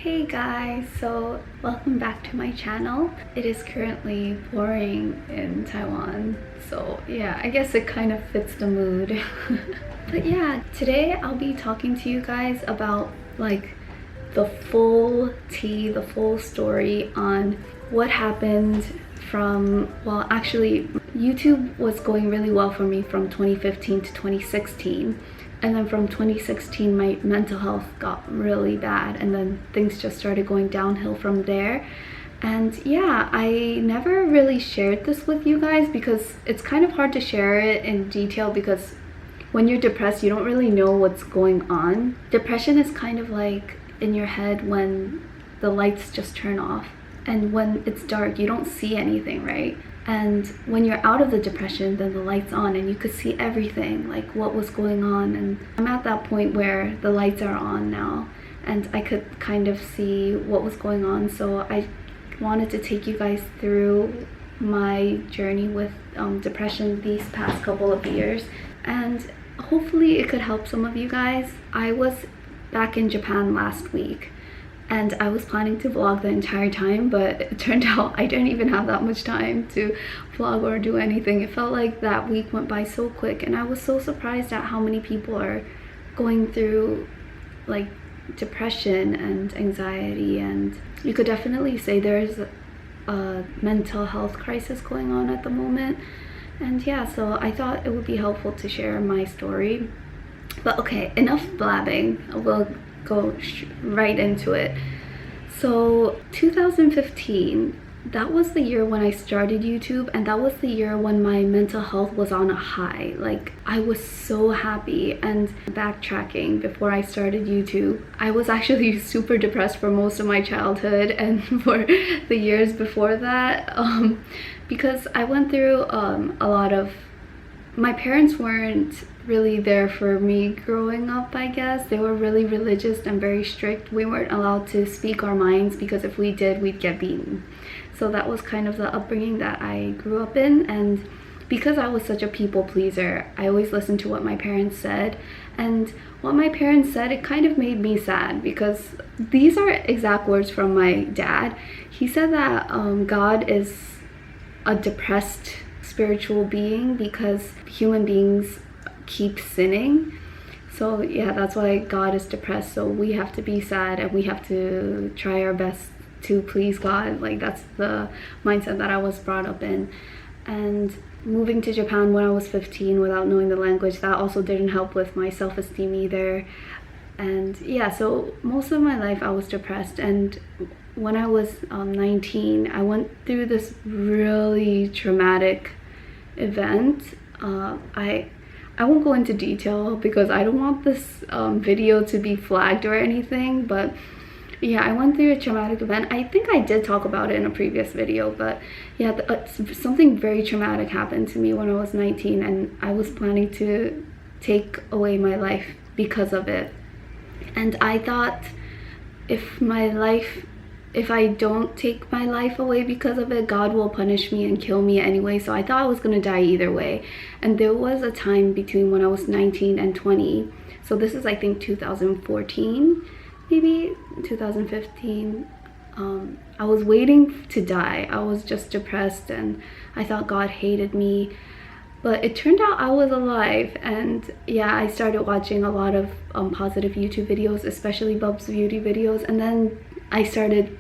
Hey guys, so welcome back to my channel. It is currently pouring in Taiwan, so yeah, I guess it kind of fits the mood. But yeah, today I'll be talking to you guys about like the full tea, the full story on what happened from, well, actually YouTube was going really well for me from 2015 to 2016. And then from 2016, my mental health got really bad, and then things just started going downhill from there. And yeah, I never really shared this with you guys because it's kind of hard to share it in detail, because when you're depressed, you don't really know what's going on. Depression is kind of like in your head when the lights just turn off, and when it's dark, you don't see anything, right? And when you're out of the depression, then the light's on and you could see everything, like what was going on. And I'm at that point where the lights are on now and I could kind of see what was going on. So I wanted to take you guys through my journey with depression these past couple of years, and hopefully it could help some of you guys. I was back in Japan last week, and I was planning to vlog the entire time, but it turned out I didn't even have that much time to vlog or do anything. It felt like that week went by so quick, and I was so surprised at how many people are going through like depression and anxiety, and you could definitely say there's a mental health crisis going on at the moment. And yeah, so I thought it would be helpful to share my story. But okay, enough blabbing. We'll go right into it. So 2015, that was the year when I started YouTube, and that was the year when my mental health was on a high. Like, I was so happy. And backtracking, before I started YouTube, I was actually super depressed for most of my childhood and for the years before that, because I went through a lot of, my parents weren't really there for me growing up, I guess. They were really religious and very strict. We weren't allowed to speak our minds, because if we did, we'd get beaten. So that was kind of the upbringing that I grew up in. And because I was such a people pleaser, I always listened to what my parents said. And what my parents said, it kind of made me sad, because these are exact words from my dad. He said that God is a depressed spiritual being because human beings keep sinning. So yeah, that's why God is depressed. So we have to be sad and we have to try our best to please God. Like, that's the mindset that I was brought up in. And moving to Japan when I was 15 without knowing the language, that also didn't help with my self-esteem either. And yeah, so most of my life I was depressed. And when I was 19, I went through this really traumatic event. I won't go into detail because I don't want this video to be flagged or anything, but yeah, I went through a traumatic event. I think I did talk about it in a previous video, but yeah, something very traumatic happened to me when I was 19, and I was planning to take away my life because of it. And I thought, if I don't take my life away because of it, God will punish me and kill me anyway. So I thought I was gonna die either way. And there was a time between when I was 19 and 20. So this is, I think, 2014, maybe 2015. I was waiting to die. I was just depressed and I thought God hated me. But it turned out I was alive. And yeah, I started watching a lot of positive YouTube videos, especially Bub's beauty videos. And then I started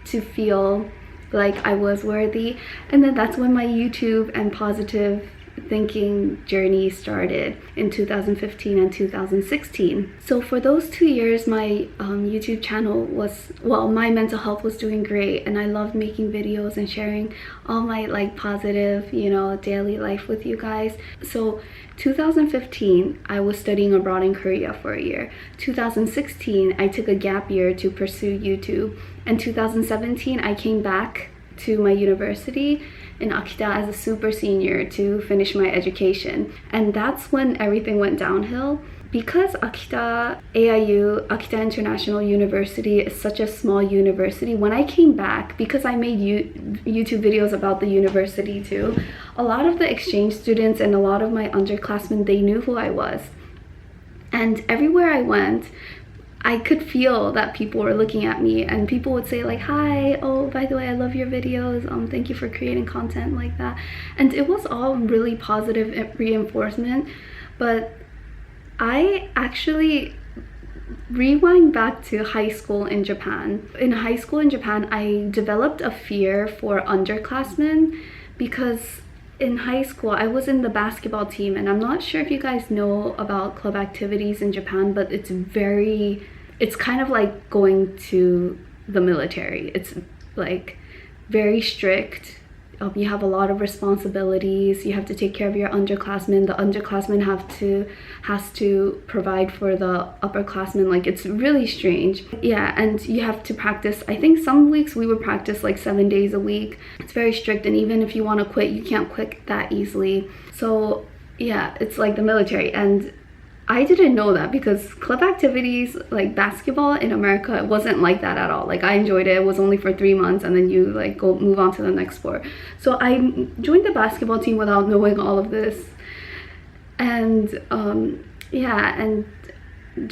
to feel like I was worthy, and then that's when my YouTube and positive thinking journey started in 2015 and 2016. So for those 2 years, my YouTube channel was, well, my mental health was doing great, and I loved making videos and sharing all my like positive, you know, daily life with you guys. So 2015, I was studying abroad in Korea for a year. 2016, I took a gap year to pursue YouTube. And 2017, I came back to my university in Akita as a super senior to finish my education. And that's when everything went downhill. Because Akita Akita International University is such a small university, when I came back, because I made YouTube videos about the university too, a lot of the exchange students and a lot of my underclassmen, they knew who I was. And everywhere I went, I could feel that people were looking at me, and people would say like, hi, oh, by the way, I love your videos, thank you for creating content like that. And it was all really positive reinforcement. But I actually rewind back to high school in Japan. In high school in Japan, I developed a fear for underclassmen because in high school I was in the basketball team, and I'm not sure if you guys know about club activities in Japan, but it's kind of like going to the military. It's like very strict. You have a lot of responsibilities. You have to take care of your underclassmen. The underclassmen has to provide for the upperclassmen. Like, it's really strange. Yeah, and you have to practice. I think some weeks we would practice like 7 days a week. It's very strict, and even if you want to quit, you can't quit that easily. So yeah, it's like the military. And I didn't know that, because club activities like basketball in America, it wasn't like that at all. Like, I enjoyed it. It was only for 3 months, and then you like go move on to the next sport. So I joined the basketball team without knowing all of this. And yeah, and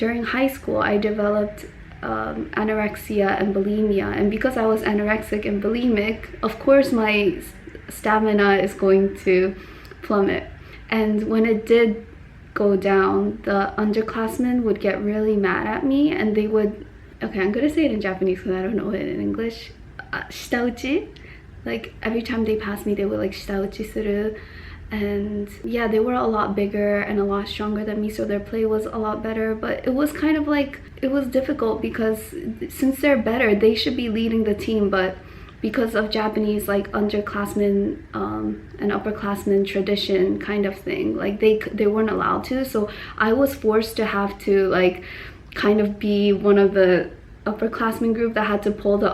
during high school I developed anorexia and bulimia. And because I was anorexic and bulimic, of course my stamina is going to plummet. And when it did go down, the underclassmen would get really mad at me, and they would, okay, I'm gonna say it in Japanese because I don't know it in English, shitauchi. Like, every time they passed me, they would like shitauchi suru. And yeah, they were a lot bigger and a lot stronger than me, so their play was a lot better. But it was kind of like, it was difficult because since they're better, they should be leading the team, but because of Japanese like underclassmen and upperclassmen tradition kind of thing, like they weren't allowed to. So I was forced to have to like kind of be one of the upperclassmen group that had to pull the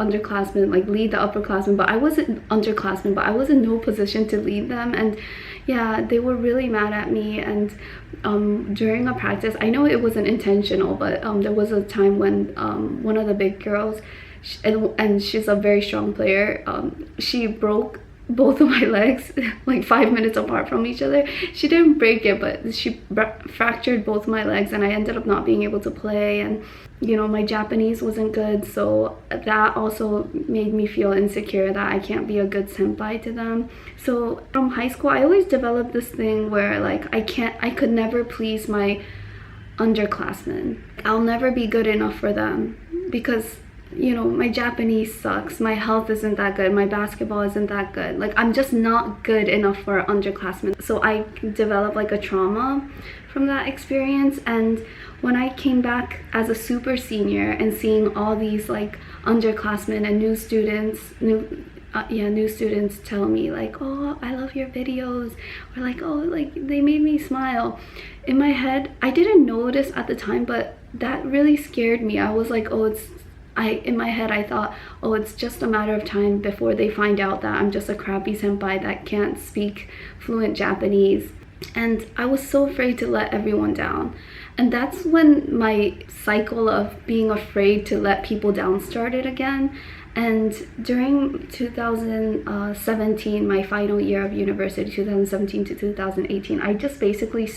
underclassmen, like lead the upperclassmen. But I wasn't underclassmen, but I was in no position to lead them. And yeah, they were really mad at me. And during a practice, I know it wasn't intentional, but there was a time when one of the big girls, and she's a very strong player, she broke both of my legs like 5 minutes apart from each other. She didn't break it, but she fractured both my legs, and I ended up not being able to play. And you know, my Japanese wasn't good, so that also made me feel insecure that I can't be a good senpai to them. So from high school, I always developed this thing where like I could never please my underclassmen. I'll never be good enough for them because, you know, my Japanese sucks, my health isn't that good, my basketball isn't that good. Like, I'm just not good enough for underclassmen. So I developed like a trauma from that experience. And when I came back as a super senior and seeing all these like underclassmen and new students tell me like, oh, I love your videos, or like, oh, like they made me smile. In my head, I didn't notice at the time, but that really scared me. I was like, oh, in my head I thought, oh, it's just a matter of time before they find out that I'm just a crappy senpai that can't speak fluent Japanese. And I was so afraid to let everyone down. And that's when my cycle of being afraid to let people down started again. And during 2017, my final year of university, 2017 to 2018, I just basically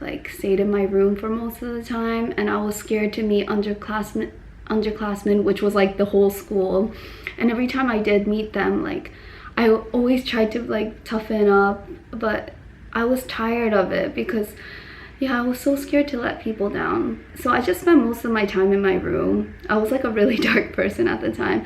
like stayed in my room for most of the time, and I was scared to meet underclassmen, which was like the whole school. And every time I did meet them, like I always tried to like toughen up, but I was tired of it because yeah, I was so scared to let people down. So I just spent most of my time in my room. I was like a really dark person at the time.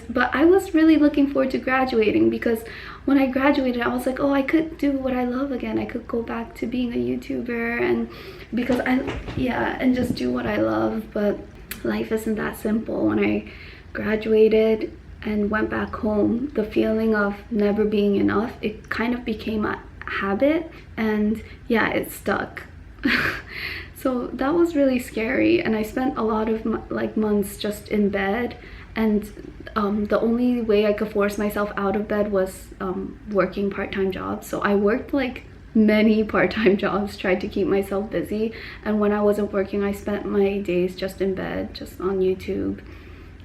But I was really looking forward to graduating, because when I graduated, I was like, oh, I could do what I love again. I could go back to being a YouTuber, and and just do what I love. But life isn't that simple. When I graduated and went back home, the feeling of never being enough, it kind of became a habit, and yeah, it stuck. So that was really scary, and I spent a lot of months just in bed. And the only way I could force myself out of bed was working part-time jobs. So I worked like many part-time jobs, tried to keep myself busy. And when I wasn't working, I spent my days just in bed, just on YouTube.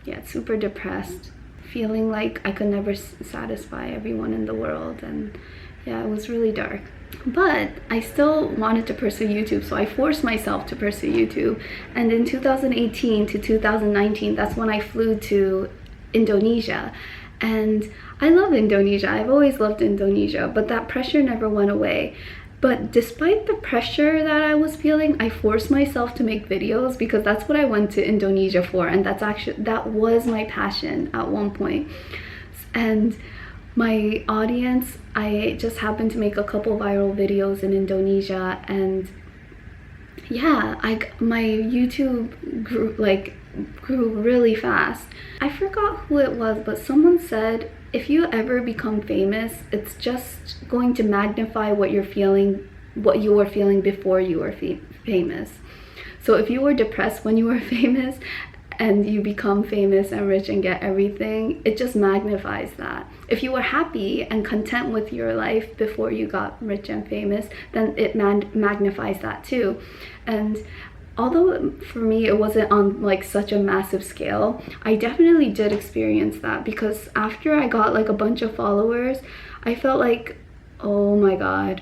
Yeah, super depressed, feeling like I could never satisfy everyone in the world. And yeah, it was really dark. But I still wanted to pursue YouTube, so I forced myself to pursue YouTube. And in 2018 to 2019, that's when I flew to Indonesia. And I love Indonesia. I've always loved Indonesia, but that pressure never went away. But despite the pressure that I was feeling, I forced myself to make videos because that's what I went to Indonesia for, and that was my passion at one point. And my audience, I just happened to make a couple viral videos in Indonesia, and yeah, my YouTube grew really fast. I forgot who it was, but someone said if you ever become famous, it's just going to magnify what you were feeling before you were famous. So if you were depressed when you were famous and you become famous and rich and get everything, it just magnifies that. If you were happy and content with your life before you got rich and famous, then it magnifies that too. And although for me it wasn't on like such a massive scale, I definitely did experience that, because after I got like a bunch of followers, I felt like, oh my god,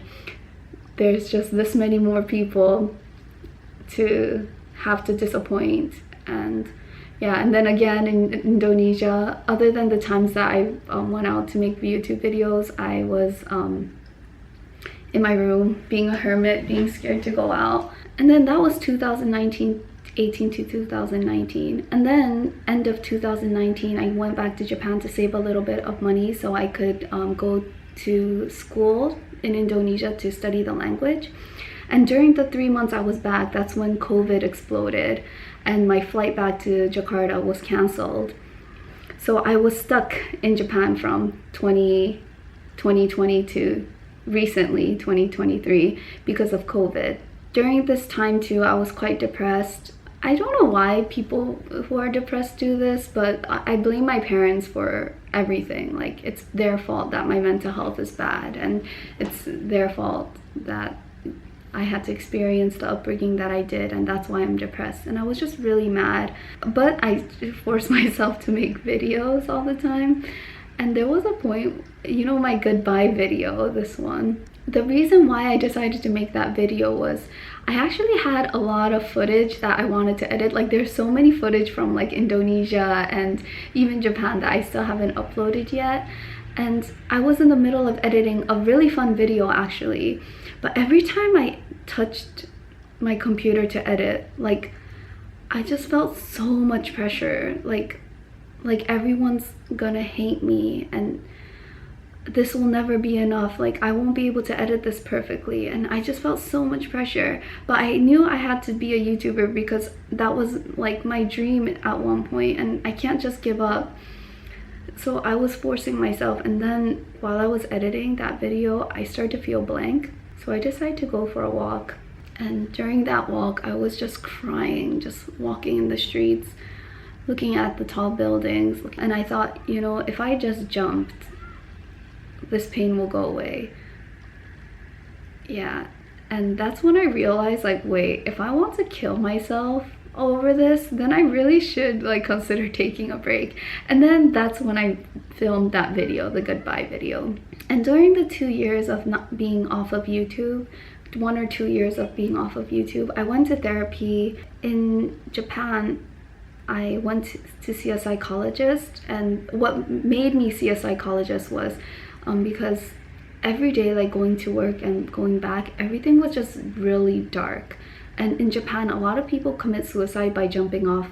there's just this many more people to have to disappoint. And yeah, and then again in Indonesia, other than the times that I went out to make YouTube videos, I was in my room being a hermit, being scared to go out. And then that was 2018 to 2019. And then end of 2019, I went back to Japan to save a little bit of money so I could go to school in Indonesia to study the language. And during the 3 months I was back, that's when COVID exploded and my flight back to Jakarta was cancelled. So I was stuck in Japan from 2020 to recently 2023 because of COVID. During this time too, I was quite depressed. I don't know why people who are depressed do this, but I blame my parents for everything. Like, it's their fault that my mental health is bad, and it's their fault that I had to experience the upbringing that I did, and that's why I'm depressed. And I was just really mad, but I forced myself to make videos all the time. And there was a point, you know, my goodbye video, this one. The reason why I decided to make that video was I actually had a lot of footage that I wanted to edit. Like, there's so many footage from like Indonesia and even Japan that I still haven't uploaded yet. And I was in the middle of editing a really fun video actually. But every time I touched my computer to edit, like, I just felt so much pressure. Like everyone's gonna hate me and this will never be enough. Like, I won't be able to edit this perfectly. And I just felt so much pressure. But I knew I had to be a YouTuber because that was like my dream at one point, and I can't just give up. So I was forcing myself, and then while I was editing that video, I started to feel blank. So I decided to go for a walk. And during that walk, I was just crying, just walking in the streets, looking at the tall buildings. And I thought, you know, if I just jumped, this pain will go away. Yeah. And that's when I realized, like, wait, if I want to kill myself over this, then I really should like consider taking a break. And then that's when I filmed that video, the goodbye video. And during the 2 years of not being off of YouTube, 1 or 2 years of being off of YouTube, I went to therapy. In Japan, I went to see a psychologist, and what made me see a psychologist was because every day, like going to work and going back, everything was just really dark. And in Japan, a lot of people commit suicide by jumping off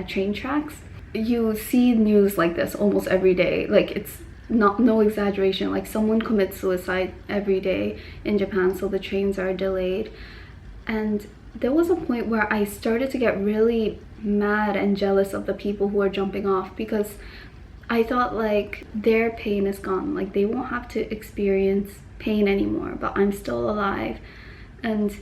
train tracks. You see news like this almost every day. Like, it's no exaggeration. Like, someone commits suicide every day in Japan, so the trains are delayed. And there was a point where I started to get really mad and jealous of the people who are jumping off, because I thought like their pain is gone. Like, they won't have to experience pain anymore, but I'm still alive. And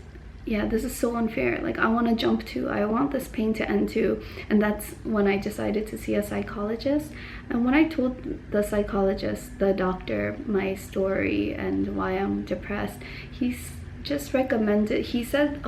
yeah, this is so unfair. Like, I want to jump too. I want this pain to end too. And that's when I decided to see a psychologist. And when I told the psychologist, the doctor, my story and why I'm depressed, he's just recommended, he said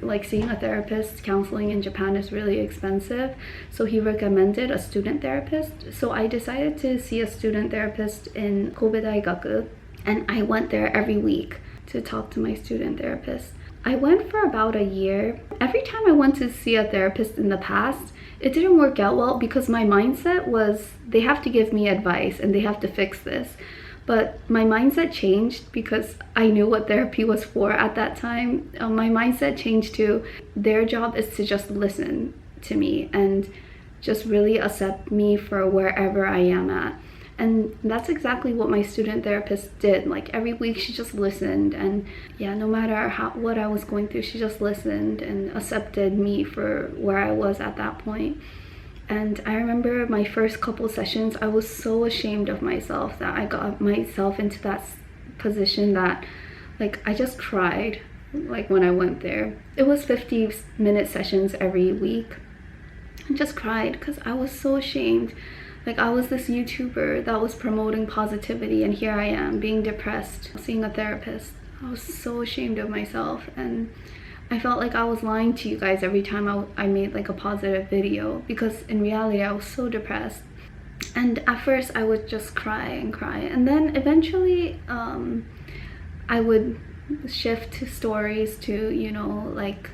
like seeing a therapist, counseling in Japan is really expensive, so he recommended a student therapist. So I decided to see a student therapist in Kobe Daigaku, and I went there every week to talk to my student therapist. I went for about a year. Every time I went to see a therapist in the past, it didn't work out well because my mindset was they have to give me advice and they have to fix this. But my mindset changed because I knew what therapy was for at that time. My mindset changed to their job is to just listen to me and just really accept me for wherever I am at. And that's exactly what my student therapist did. Like every week she just listened, and yeah, no matter what I was going through, she just listened and accepted me for where I was at that point. And I remember my first couple sessions, I was so ashamed of myself that I got myself into that position that like I just cried like when I went there. It was 50-minute sessions every week. I just cried because I was so ashamed. Like I was this YouTuber that was promoting positivity, and here I am being depressed, seeing a therapist. I was so ashamed of myself, and I felt like I was lying to you guys every time I made like a positive video, because in reality I was so depressed. And at first I would just cry and cry, and then eventually I would shift to stories, to, you know, like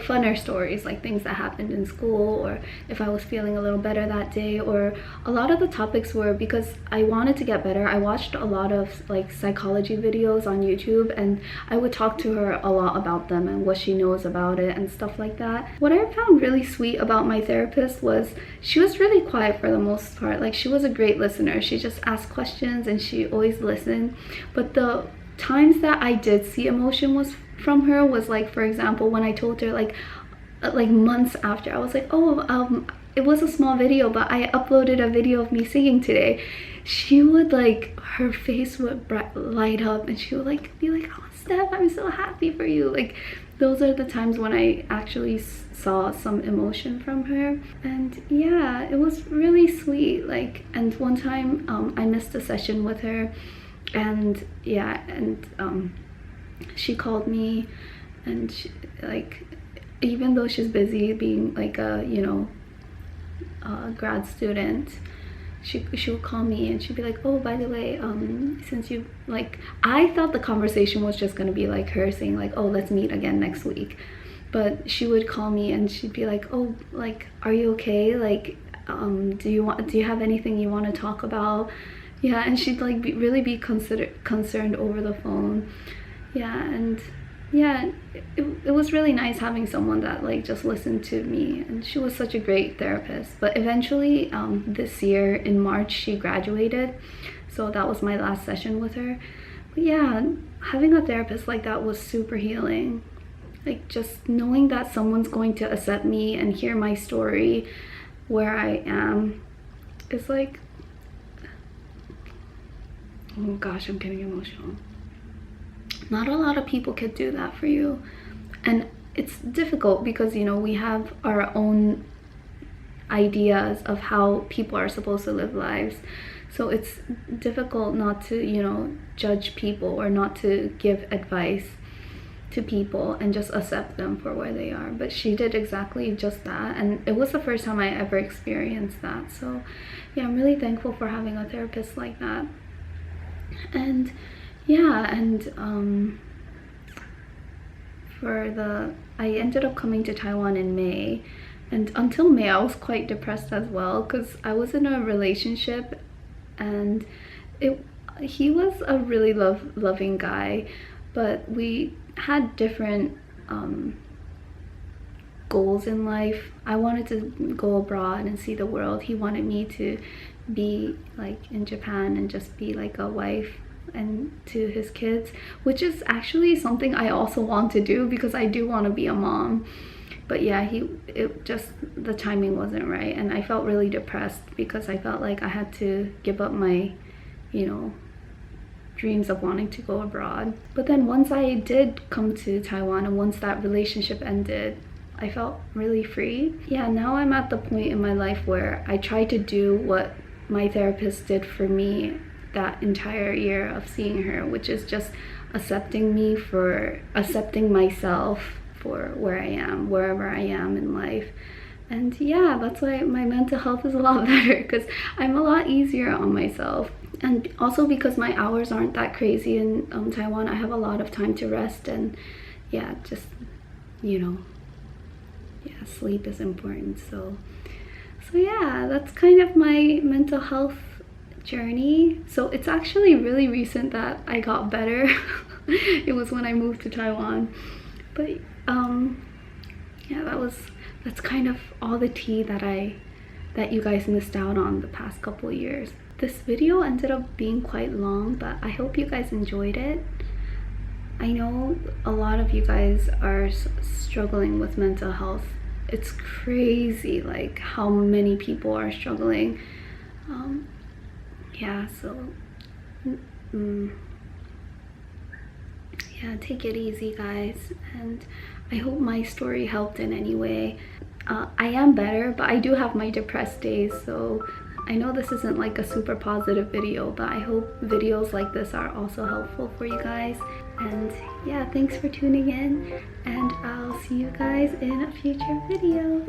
funner stories, like things that happened in school, or if I was feeling a little better that day. Or a lot of the topics were because I wanted to get better. I watched a lot of like psychology videos on YouTube, and I would talk to her a lot about them and what she knows about it and stuff like that. What I found really sweet about my therapist was she was really quiet for the most part. Like she was a great listener. She just asked questions and she always listened. But the times that I did see emotion was from her was like, for example, when I told her like months after, I was like, oh, it was a small video, but I uploaded a video of me singing today. She would like, her face would light up, and she would like be like, oh Steph, I'm so happy for you. Like those are the times when I actually saw some emotion from her. And yeah, it was really sweet. Like, and one time I missed a session with her, and yeah, and she called me, and she, like, even though she's busy being like a, you know, grad student, she would call me and she'd be like, oh, by the way, since you, like, I thought the conversation was just gonna be like her saying like, oh, let's meet again next week. But she would call me and she'd be like, oh, like, are you okay? Like, do you have anything you want to talk about? Yeah, and she'd like really be concerned over the phone. Yeah, and yeah, it was really nice having someone that like just listened to me, and she was such a great therapist. But eventually this year in March she graduated, so that was my last session with her. But yeah, having a therapist like that was super healing. Like just knowing that someone's going to accept me and hear my story where I am is like, oh gosh, I'm getting emotional. Not a lot of people could do that for you, and it's difficult because, you know, we have our own ideas of how people are supposed to live lives, so it's difficult not to, you know, judge people or not to give advice to people and just accept them for where they are. But she did exactly just that, and it was the first time I ever experienced that. So yeah, I'm really thankful for having a therapist like that. And yeah, and I ended up coming to Taiwan in May, and until May I was quite depressed as well because I was in a relationship, and he was a really loving guy, but we had different goals in life. I wanted to go abroad and see the world. He wanted me to be like in Japan and just be like a wife and to his kids, which is actually something I also want to do because I do want to be a mom. But yeah, it just, the timing wasn't right, and I felt really depressed because I felt like I had to give up my, you know, dreams of wanting to go abroad. But then once I did come to Taiwan, and once that relationship ended, I felt really free. Yeah, now I'm at the point in my life where I try to do what my therapist did for me that entire year of seeing her, which is just accepting myself for where I am, wherever I am in life, And yeah, that's why my mental health is a lot better, because I'm a lot easier on myself. And also because my hours aren't that crazy in Taiwan, I have a lot of time to rest. And yeah, just, you know, yeah, sleep is important. So yeah, that's kind of my mental health journey. So it's actually really recent that I got better. It was when I moved to Taiwan. But yeah, that's kind of all the tea that you guys missed out on the past couple years. This video ended up being quite long, but I hope you guys enjoyed it. I know a lot of you guys are struggling with mental health. It's crazy like how many people are struggling. Yeah, so yeah, take it easy, guys, and I hope my story helped in any way. I am better, but I do have my depressed days, so I know this isn't like a super positive video, but I hope videos like this are also helpful for you guys. And yeah, thanks for tuning in, and I'll see you guys in a future video.